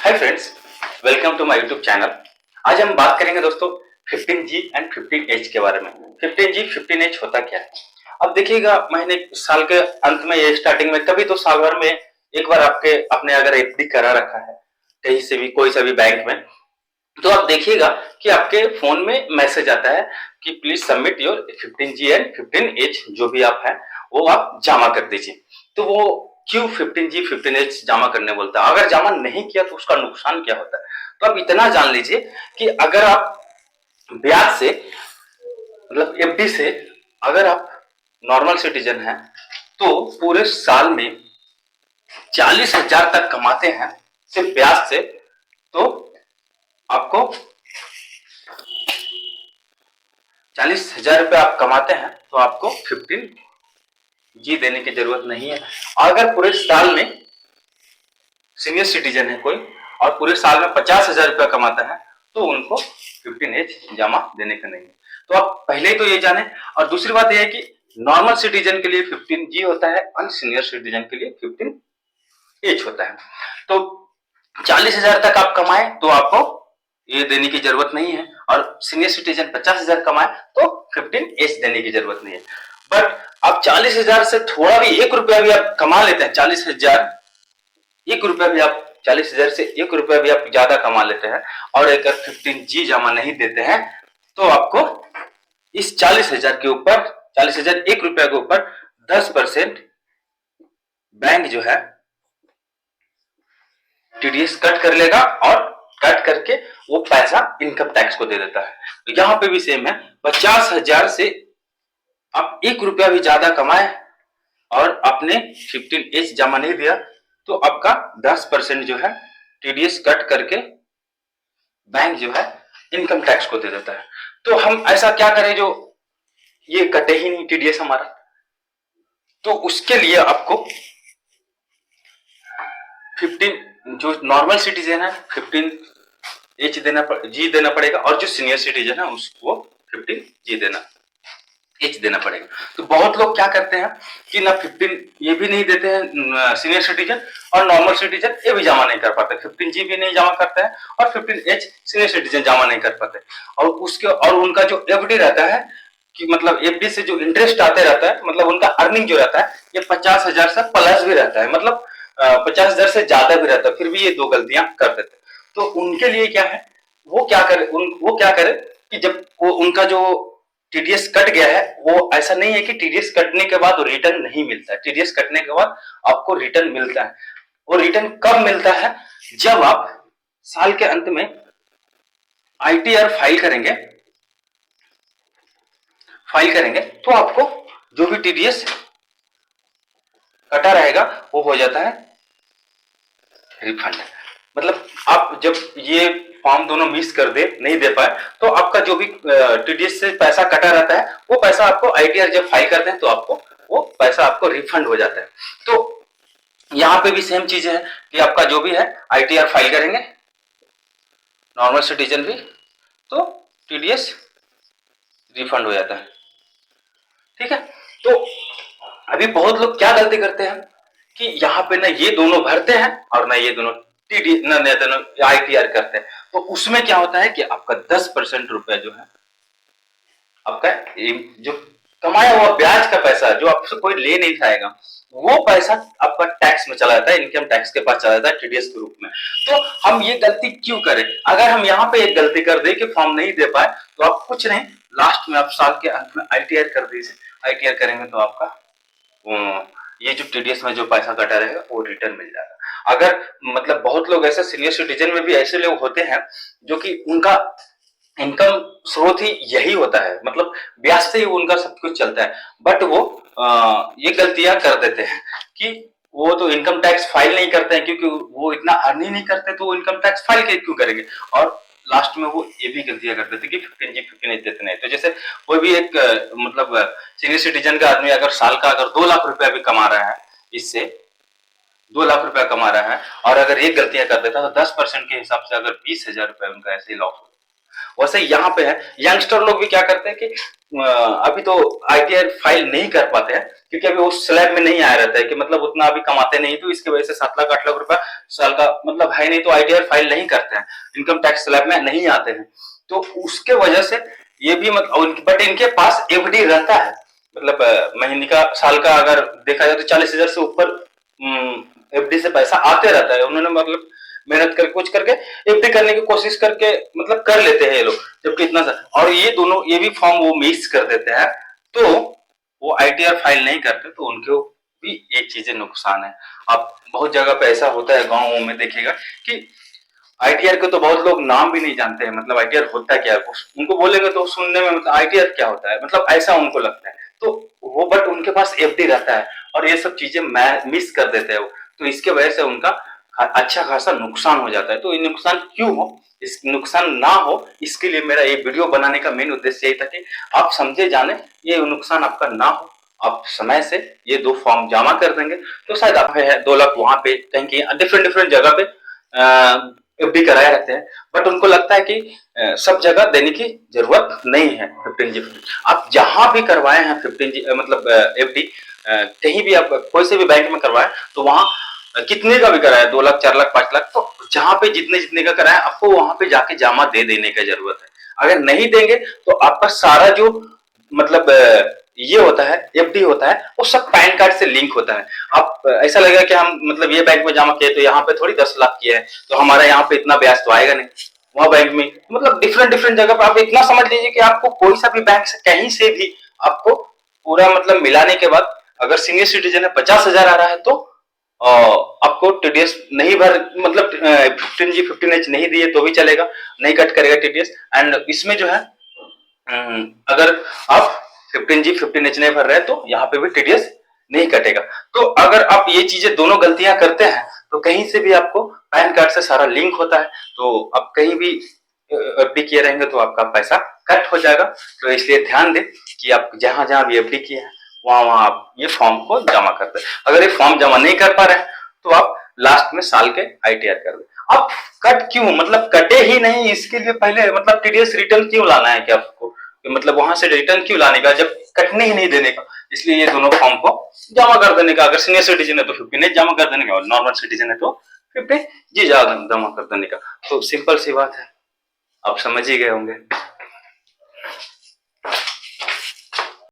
Hi friends, welcome to my YouTube channel. आज हम बात करेंगे दोस्तों 15G एंड 15H के बारे में। 15G 15H होता क्या है? अब देखिएगा, महीने साल के अंत में या स्टार्टिंग में कभी तो साल भर में एक बार आपने अगर एफडी करा रखा है कहीं से भी, कोई सा भी बैंक में, तो आप देखिएगा कि आपके फोन में मैसेज आता है कि please submit your 15G and 15H जो भी आप है वो आप जमा कर दीजिए। तो वो क्यों 15G 15H जमा करने बोलता है? अगर जमा नहीं किया तो उसका नुकसान क्या होता है? तो आप इतना जान लीजिए कि अगर आप ब्याज से, मतलब एफडी से, अगर आप नॉर्मल सिटीजन हैं तो पूरे साल में 40,000 तक कमाते हैं सिर्फ ब्याज से, तो आपको 40,000 रुपये आप कमाते हैं तो आपको 15G देने की जरूरत नहीं है। अगर पूरे साल में सीनियर सिटीजन है कोई और पूरे साल में 50,000 रुपया कमाता है तो उनको 15H जमा देने का नहीं है। तो आप पहले ही तो ये जाने। और दूसरी बात यह है कि नॉर्मल सिटीजन के लिए 15G होता है और सीनियर सिटीजन के लिए 15H होता है। तो 40,000 तक आप कमाए तो आपको ये देने की जरूरत नहीं है, और सीनियर सिटीजन 50,000 कमाए तो 15H देने की जरूरत नहीं है। बट आप 40,000 से थोड़ा भी, 1 रुपया भी आप कमा लेते हैं, 40,000 से 1 रुपया भी आप ज्यादा कमा लेते हैं और अगर 15G जमा नहीं देते हैं तो आपको इस 40,000 के ऊपर, 40,000 1 रुपया के ऊपर 10% बैंक जो है टीडीएस कट कर लेगा, और कट करके वो पैसा इनकम टैक्स को दे देता है। तो यहां पे भी सेम है, 50,000 से आप 1 रुपया भी ज्यादा कमाए और आपने 15H जमा नहीं दिया तो आपका 10% जो है टीडीएस कट करके बैंक जो है इनकम टैक्स को दे देता है। तो हम ऐसा क्या करें जो ये कटे ही नहीं टीडीएस हमारा? तो उसके लिए आपको 15, जो नॉर्मल सिटीजन है 15H जी देना पड़ेगा, और जो सीनियर सिटीजन है उसको 15G देना पड़ेगा। तो बहुत लोग क्या करते हैं कि ना 15 ये भी नहीं देते हैं सीनियर सिटीजन, और नॉर्मल सिटीजन ये भी जमा नहीं कर पाते, 15G भी नहीं जमा करते हैं और 15H सीनियर सिटीजन जमा नहीं कर पाते। और उनका जो एफडी रहता है कि मतलब एफडी से जो इंटरेस्ट आते रहता है, मतलब उनका अर्निंग जो रहता है ये 50,000 से प्लस भी रहता है, मतलब 50,000 से ज्यादा भी रहता है, फिर भी ये दो गलतियां कर देते हैं। तो उनके लिए क्या है, वो क्या करे कि जब वो उनका जो टीडीएस कट गया है, वो ऐसा नहीं है कि टीडीएस कटने के बाद रिटर्न नहीं मिलता है। टीडीएस कटने के बाद आपको रिटर्न मिलता है। वो रिटर्न कब मिलता है? जब आप साल के अंत में आईटीआर फाइल करेंगे तो आपको जो भी टीडीएस कटा रहेगा वो हो जाता है रिफंड। मतलब आप जब ये फॉर्म दोनों मिस कर दे, नहीं दे पाए, तो आपका जो भी टीडीएस से पैसा कटा रहता है वो पैसा आपको आईटीआर जब फाइल करते हैं तो आपको वो पैसा आपको रिफंड हो जाता है। तो यहाँ पे भी सेम चीज है कि आपका जो भी है आईटीआर फाइल करेंगे नॉर्मल सिटीजन भी, तो टीडीएस रिफंड हो जाता है। ठीक है। तो अभी बहुत लोग क्या गलती करते हैं कि यहाँ पे ना ये दोनों भरते हैं और ना ये दोनों टीडी ना दोनों आईटीआर करते हैं। तो उसमें क्या होता है कि आपका 10% रुपया जो है आपका जो कमाया हुआ ब्याज का पैसा जो आपसे कोई ले नहीं खाएगा, वो पैसा आपका टैक्स में चला जाता है, इनकम टैक्स के पास चला जाता है टीडीएस के रूप में। तो हम ये गलती क्यों करें? अगर हम यहाँ पे एक गलती कर दे कि फॉर्म नहीं दे पाए तो आप कुछ नहीं, लास्ट में आप साल के अंत में आईटीआर कर दीजिए। आईटीआर करेंगे तो आपका ये जो टीडीएस में जो पैसा कटा रहेगा वो रिटर्न मिल जाएगा। अगर मतलब बहुत लोग ऐसे सीनियर सिटीजन में भी ऐसे लोग होते हैं जो कि उनका इनकम स्रोत ही यही होता है, मतलब ब्याज से ही उनका सब कुछ चलता है, बट वो ये गलतियां कर देते हैं कि वो तो इनकम टैक्स फाइल नहीं करते हैं, क्योंकि वो इतना अर्न ही नहीं करते तो वो इनकम टैक्स फाइल क्यों करेंगे, और लास्ट में वो ये भी गलतियां करते थे कि 15G 15H देते नहीं। तो जैसे कोई भी एक मतलब सीनियर सिटीजन का आदमी अगर साल का अगर 2 लाख रुपया भी कमा रहा है, इससे 2 लाख रुपया कमा रहा है, और अगर ये गलतियां कर देता तो 10% के हिसाब से अगर 20,000 रुपया उनका ऐसे ही लॉस हो, वैसे यहाँ पे है, यंगस्टर लोग भी क्या करते हैं कि अभी तो आईटीआर फाइल नहीं कर पाते हैं क्योंकि अभी उस स्लैब में नहीं आया रहता है कि मतलब उतना अभी कमाते नहीं, तो इसकी वजह से 7 लाख 8 लाख रुपया साल का मतलब है नहीं, तो आईटीआर फाइल नहीं करते हैं, इनकम टैक्स स्लैब में नहीं आते हैं। तो उसके वजह से ये भी मतलब, बट इनके पास एफडी रहता है, मतलब महीने का साल का अगर देखा जाए तो 40,000 से ऊपर एफडी से पैसा आते रहता है। उन्होंने मतलब मेहनत करके कुछ करके एफडी करने की कोशिश करके मतलब कर लेते हैं ये लोग, जबकि इतना सा, और ये दोनों ये भी फॉर्म वो मिस कर देते हैं, तो वो आईटीआर फाइल नहीं करते, तो उनको भी ये चीजें नुकसान है। अब बहुत जगह पे ऐसा होता है, गाँव में देखिएगा कि आईटीआर के तो बहुत लोग नाम भी नहीं जानते हैं, मतलब आईटीआर होता क्या है, उनको बोलेंगे तो सुनने में मतलब आईटीआर क्या होता है, मतलब ऐसा उनको लगता है, तो वो बट उनके पास एफडी रहता है और ये सब चीजें मिस कर देते हैं वो, तो इसके वजह से उनका अच्छा खासा नुकसान हो जाता है। तो ये नुकसान क्यों हो, इस नुकसान ना हो, इसके लिए मेरा ये वीडियो बनाने का मेन उद्देश्य यही था कि आप समझे जाने, ये नुकसान आपका ना हो, आप समय से ये 2 फॉर्म जमा कर देंगे तो शायद आप 2 लाख वहां पे कहीं डिफरेंट डिफरेंट जगह पे एफडी कराए रहते हैं, बट उनको लगता है कि सब जगह देने की जरूरत नहीं है 15G। आप जहां भी करवाए हैं 15G मतलब एफडी, कहीं भी आप कोई से भी बैंक में करवाए तो वहां कितने का भी कराए, 2 लाख 4 लाख 5 लाख, तो जहां पे जितने जितने का कराए आपको वहां पे जाके जमा दे देने की जरूरत है। अगर नहीं देंगे तो आपका सारा जो मतलब ये होता है एफडी होता है वो सब पैन कार्ड से लिंक होता है। आप ऐसा लगेगा कि हम मतलब ये बैंक में जमा किए तो यहाँ पे थोड़ी 10 लाख किया है तो हमारा यहाँ पे इतना ब्याज तो आएगा नहीं, वहां बैंक में मतलब डिफरेंट डिफरेंट जगह पे आप इतना समझ लीजिए कि आपको कोई सा भी बैंक से कहीं से भी आपको पूरा मतलब मिलाने के बाद अगर सीनियर सिटीजन है 50,000 आ रहा है तो आपको टीडीएस नहीं भर मतलब 15G 15H नहीं दिए तो भी चलेगा, नहीं कट करेगा टीडीएस। एंड इसमें जो है अगर आप 15G 15H नहीं भर रहे हैं तो यहाँ पे भी टीडीएस नहीं कटेगा। तो अगर आप ये चीजें दोनों गलतियां करते हैं तो कहीं से भी आपको पैन कार्ड से सारा लिंक होता है, तो आप कहीं भी एफडी किए रहेंगे तो आपका पैसा कट हो जाएगा। तो इसलिए ध्यान दें कि आप जहां जहां भी एफडी किए हैं वहां वहां आप ये फॉर्म को जमा कर दें। अगर ये फॉर्म जमा नहीं कर पा रहे हैं तो आप लास्ट में साल के आईटीआर कर दें। अब कट क्यों, मतलब कटे ही नहीं इसके लिए पहले मतलब टीडीएस रिटर्न क्यों लाना है कि आपको, मतलब वहां से रिटर्न क्यों लाने का जब कटने ही नहीं देने का। इसलिए ये दोनों फॉर्म को जमा कर देने का, अगर सीनियर सिटीजन है तो 15 जमा कर देने का और नॉर्मल सिटीजन है तो 50G जमा कर देने का। तो सिंपल सी बात है, आप समझ ही गए होंगे।